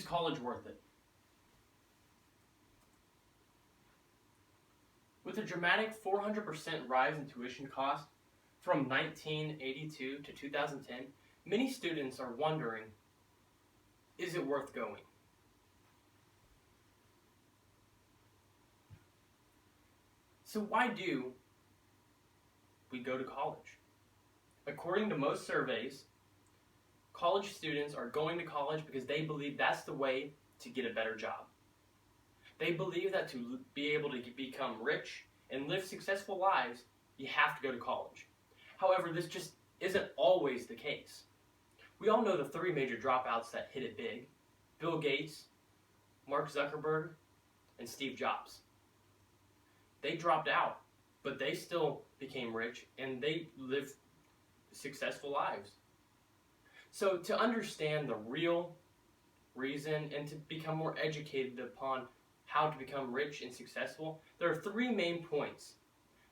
college worth it? With a dramatic 400% rise in tuition cost from 1982 to 2010, many students are wondering, is it worth going? So why do we go to college? According to most surveys, college students are going to college because they believe that's the way to get a better job. They believe that to be able to become rich and live successful lives, you have to go to college. However, this just isn't always the case. We all know the three major dropouts that hit it big: Bill Gates, Mark Zuckerberg, and Steve Jobs. They dropped out, but they still became rich and they lived successful lives. So to understand the real reason and to become more educated upon how to become rich and successful, there are three main points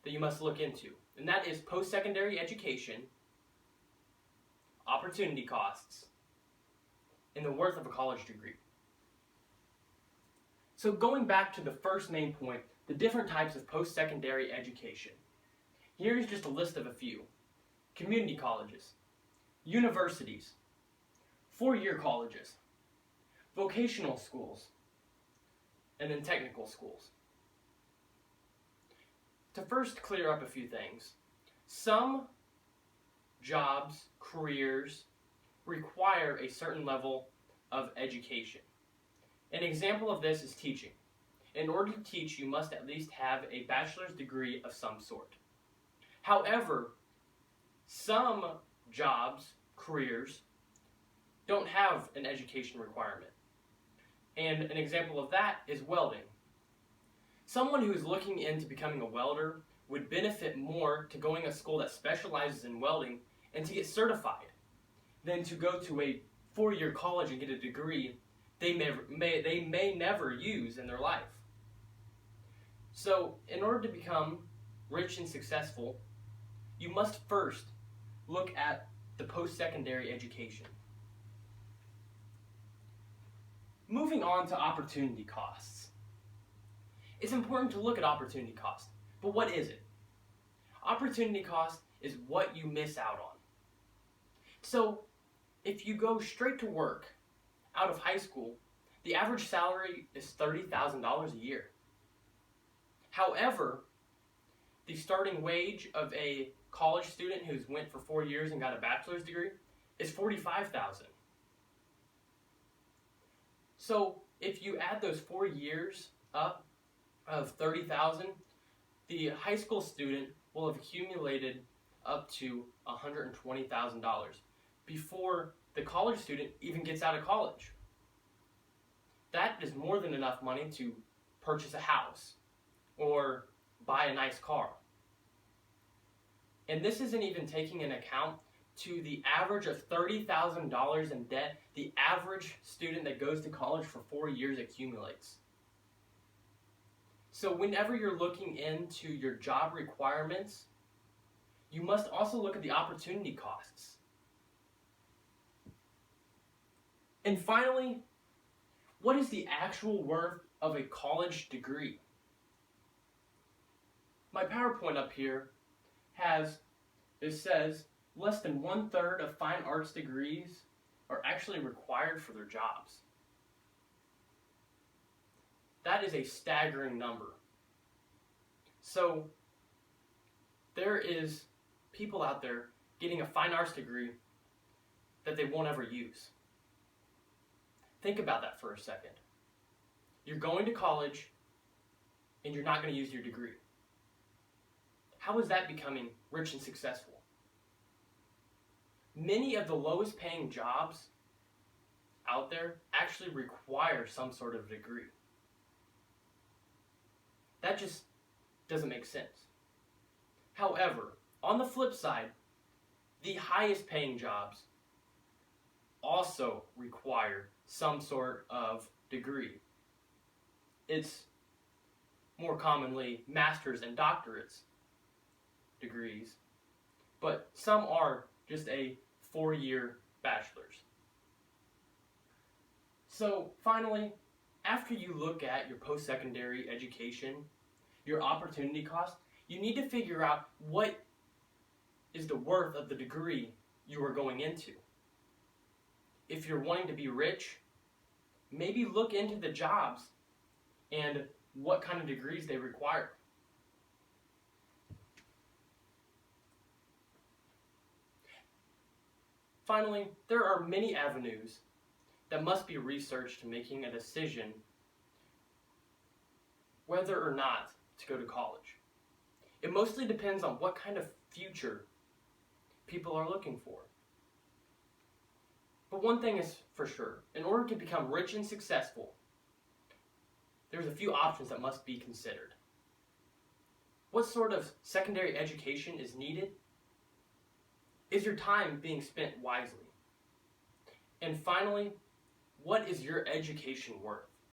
that you must look into. And that is post-secondary education, opportunity costs, and the worth of a college degree. So going back to the first main point, the different types of post-secondary education. Here's just a list of a few: community colleges, universities, four-year colleges, vocational schools, and then technical schools. To first clear up a few things, some jobs, careers, require a certain level of education. An example of this is teaching. In order to teach, you must at least have a bachelor's degree of some sort. However, some jobs, careers, don't have an education requirement. And an example of that is welding. Someone who is looking into becoming a welder would benefit more to going to a school that specializes in welding and to get certified than to go to a four-year college and get a degree they may never use in their life. So, in order to become rich and successful, you must first look at the post-secondary education. Moving on to opportunity costs. It's important to look at opportunity cost, but what is it? Opportunity cost is what you miss out on. So, if you go straight to work out of high school, the average salary is $30,000 a year. However, the starting wage of a college student who's went for 4 years and got a bachelor's degree is $45,000. So if you add those 4 years up of $30,000, the high school student will have accumulated up to $120,000 before the college student even gets out of college. That is more than enough money to purchase a house or buy a nice car. And this isn't even taking into account to the average of $30,000 in debt the average student that goes to college for 4 years accumulates. So whenever you're looking into your job requirements, you must also look at the opportunity costs. And finally, what is the actual worth of a college degree? My PowerPoint up here says less than 1/3 of fine arts degrees are actually required for their jobs. That is a staggering number. So there is people out there getting a fine arts degree that they won't ever use. Think about that for a second. You're going to college and you're not going to use your degree. How is that becoming rich and successful? Many of the lowest paying jobs out there actually require some sort of degree. That just doesn't make sense. However, on the flip side, the highest paying jobs also require some sort of degree. It's more commonly master's and doctorates degrees, but some are just a 4-year bachelor's. So finally, after you look at your post-secondary education, your opportunity cost, you need to figure out what is the worth of the degree you are going into. If you're wanting to be rich, maybe look into the jobs and what kind of degrees they require. Finally, there are many avenues that must be researched to making a decision whether or not to go to college. It mostly depends on what kind of future people are looking for. But one thing is for sure, in order to become rich and successful, there's a few options that must be considered. What sort of secondary education is needed? Is your time being spent wisely? And finally, what is your education worth?